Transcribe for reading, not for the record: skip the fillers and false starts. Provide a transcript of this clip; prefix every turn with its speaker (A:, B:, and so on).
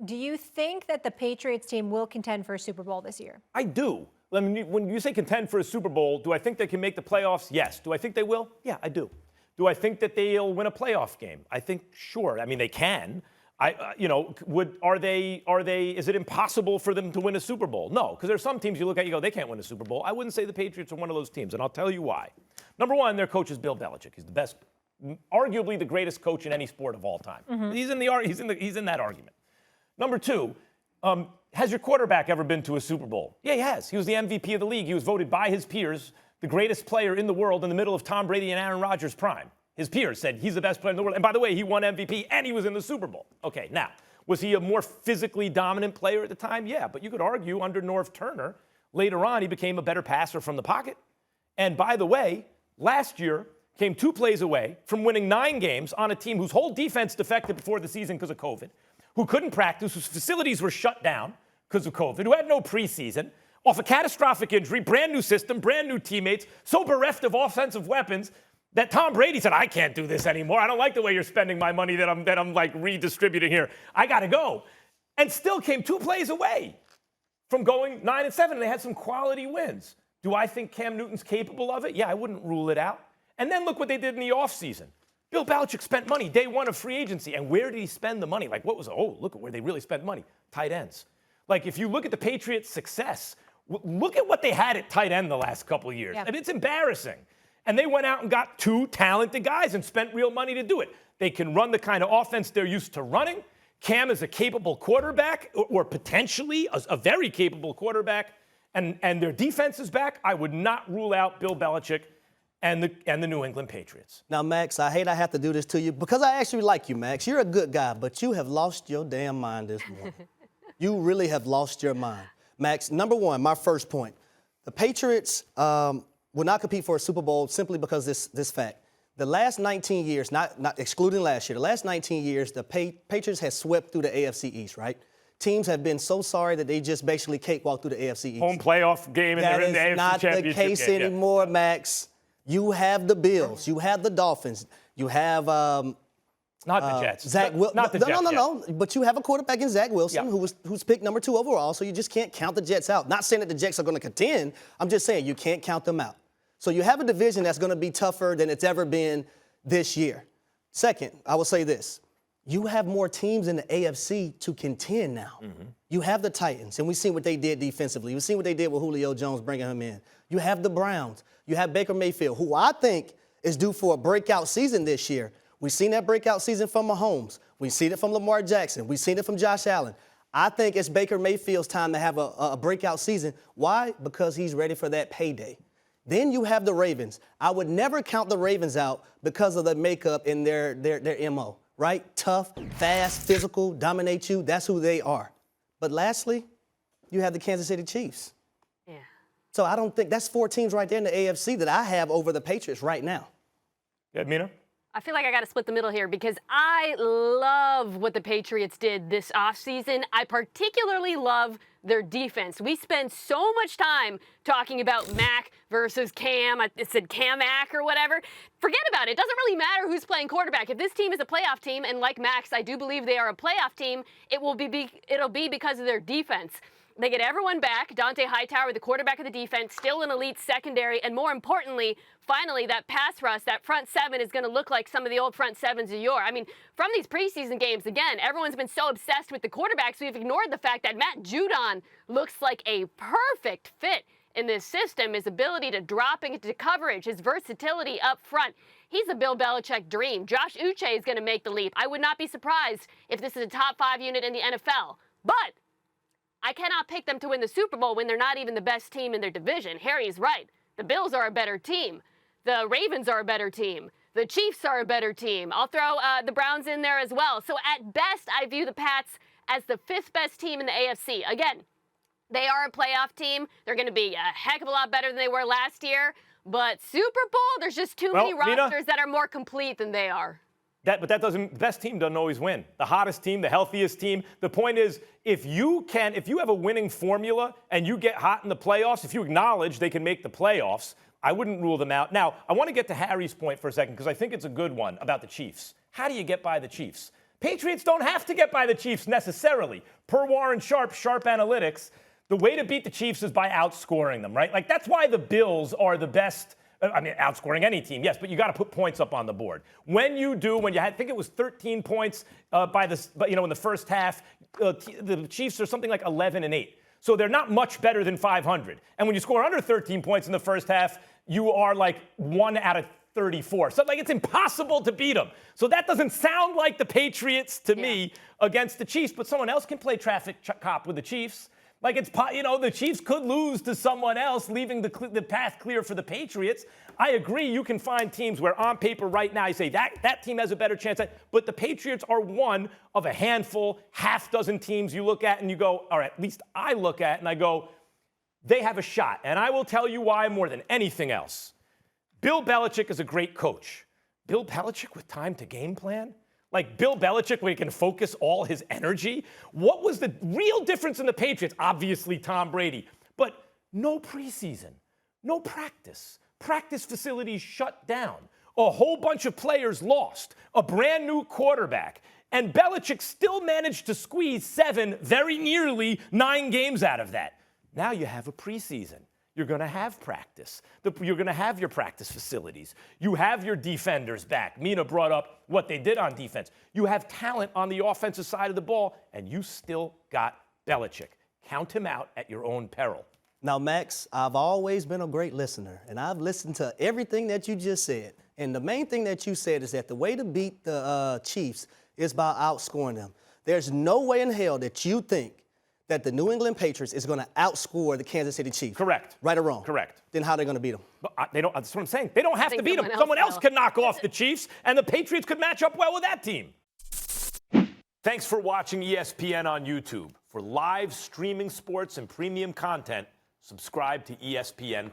A: Do you think that the Patriots team will contend for a Super Bowl this year?
B: I do. I mean, when you say contend for a Super Bowl, do I think they can make the playoffs? Yes. Do I think they will? Yeah, I do. Do I think that they'll win a playoff game? I think, sure. I mean, they can. Is it impossible for them to win a Super Bowl? No, because there's some teams you look at, you go, they can't win a Super Bowl. I wouldn't say the Patriots are one of those teams, and I'll tell you why. Number one, their coach is Bill Belichick. He's the best, arguably the greatest coach in any sport of all time. Mm-hmm. He's in that argument. Number two, has your quarterback ever been to a Super Bowl? Yeah, he has. He was the MVP of the league. He was voted by his peers the greatest player in the world in the middle of Tom Brady and Aaron Rodgers' prime. His peers said he's the best player in the world. And by the way, he won MVP and he was in the Super Bowl. Okay, now, was he a more physically dominant player at the time? Yeah, but you could argue under Norv Turner, later on he became a better passer from the pocket. And by the way, last year came 2 plays away from winning 9 games on a team whose whole defense defected before the season because of COVID, who couldn't practice, whose facilities were shut down because of COVID, who had no preseason, off a catastrophic injury, brand new system, brand new teammates, so bereft of offensive weapons that Tom Brady said, I can't do this anymore. I don't like the way you're spending my money that I'm like redistributing here. I got to go. And still came 2 plays away from going 9-7, and they had some quality wins. Do I think Cam Newton's capable of it? Yeah, I wouldn't rule it out. And then look what they did in the offseason. Bill Belichick spent money day one of free agency. And where did he spend the money? Like, look at where they really spent money. Tight ends. Like, if you look at the Patriots' success, look at what they had at tight end the last couple of years. Yeah. I mean, it's embarrassing. And they went out and got 2 talented guys and spent real money to do it. They can run the kind of offense they're used to running. Cam is a capable quarterback, or potentially a very capable quarterback, and their defense is back. I would not rule out Bill Belichick and the New England Patriots.
C: Now, Max, I hate I have to do this to you because I actually like you, Max. You're a good guy, but you have lost your damn mind this morning. You really have lost your mind. Max, number one, my first point. The Patriots will not compete for a Super Bowl simply because this fact. The last 19 years, not excluding last year, the last 19 years, the Patriots have swept through the AFC East, right? Teams have been so sorry that they just basically cakewalk through the AFC East.
B: Home playoff game and they're in the AFC Championship game.
C: That is not the case anymore, Max. You have the Bills. You have the Dolphins. You have
B: not the Jets.
C: No. But you have a quarterback in Zach Wilson who's picked number 2 overall, so you just can't count the Jets out. Not saying that the Jets are going to contend. I'm just saying you can't count them out. So you have a division that's going to be tougher than it's ever been this year. Second, I will say this. You have more teams in the AFC to contend now. Mm-hmm. You have the Titans, and we've seen what they did defensively. We've seen what they did with Julio Jones bringing him in. You have the Browns. You have Baker Mayfield, who I think is due for a breakout season this year. We've seen that breakout season from Mahomes. We've seen it from Lamar Jackson. We've seen it from Josh Allen. I think it's Baker Mayfield's time to have a breakout season. Why? Because he's ready for that payday. Then you have the Ravens. I would never count the Ravens out because of the makeup in their MO, right? Tough, fast, physical, dominate you. That's who they are. But lastly, you have the Kansas City Chiefs. Yeah. So I don't think that's 4 teams right there in the AFC that I have over the Patriots right now.
B: Yeah, Mina?
D: I feel like I got to split the middle here because I love what the Patriots did this offseason. I particularly love their defense. We spend so much time talking about Mac versus Cam. I said Cam-Mac or whatever. Forget about it. It doesn't really matter who's playing quarterback. If this team is a playoff team, and like Max, I do believe they are a playoff team, it'll be because of their defense. They get everyone back. Dante Hightower, the quarterback of the defense, still an elite secondary. And more importantly, finally, that pass rush, that front 7 is going to look like some of the old front 7s of yore. I mean, from these preseason games, again, everyone's been so obsessed with the quarterbacks, we've ignored the fact that Matt Judon looks like a perfect fit in this system. His ability to drop into coverage, his versatility up front. He's a Bill Belichick dream. Josh Uche is going to make the leap. I would not be surprised if this is a top 5 unit in the NFL. But I cannot pick them to win the Super Bowl when they're not even the best team in their division. Harry's right. The Bills are a better team. The Ravens are a better team. The Chiefs are a better team. I'll throw the Browns in there as well. So at best, I view the Pats as the 5th best team in the AFC. Again, they are a playoff team. They're going to be a heck of a lot better than they were last year. But Super Bowl, there's just too many rosters that are more complete than they are.
B: But that doesn't, the best team doesn't always win. The hottest team, the healthiest team. The point is, if you have a winning formula and you get hot in the playoffs, if you acknowledge they can make the playoffs, I wouldn't rule them out. Now, I want to get to Harry's point for a second because I think it's a good one about the Chiefs. How do you get by the Chiefs? Patriots don't have to get by the Chiefs necessarily. Per Warren Sharp Analytics, the way to beat the Chiefs is by outscoring them, right? Like, that's why the Bills are the best. I mean, outscoring any team, yes, but you got to put points up on the board. When you do, when you had, I think it was 13 points in the first half, the Chiefs are something like 11-8. So they're not much better than 500. And when you score under 13 points in the first half, you are like 1 out of 34. So, like, it's impossible to beat them. So that doesn't sound like the Patriots to me against the Chiefs, but someone else can play traffic cop with the Chiefs. Like, the Chiefs could lose to someone else, leaving the path clear for the Patriots. I agree, you can find teams where on paper right now you say that team has a better chance. But the Patriots are one of a handful, half dozen teams you look at and you go, or at least I look at and I go, they have a shot. And I will tell you why more than anything else. Bill Belichick is a great coach. Bill Belichick with time to game plan? Like Bill Belichick, where he can focus all his energy? What was the real difference in the Patriots? Obviously, Tom Brady. But no preseason, no practice. Practice facilities shut down. A whole bunch of players lost. A brand new quarterback. And Belichick still managed to squeeze 7, very nearly 9 games out of that. Now you have a preseason. You're going to have practice. You're going to have your practice facilities. You have your defenders back. Mina brought up what they did on defense. You have talent on the offensive side of the ball, and you still got Belichick. Count him out at your own peril.
C: Now, Max, I've always been a great listener, and I've listened to everything that you just said. And the main thing that you said is that the way to beat the Chiefs is by outscoring them. There's no way in hell that you think that the New England Patriots is going to outscore the Kansas City Chiefs.
B: Correct.
C: Right or wrong?
B: Correct.
C: Then how are they going to beat them?
B: But they don't. That's what I'm saying. They don't have to beat them.
D: someone
B: Someone
D: else
B: else can knock off the Chiefs, and the Patriots could match up well with that team. Thanks for watching ESPN on YouTube. For live streaming sports and premium content, subscribe to ESPN+.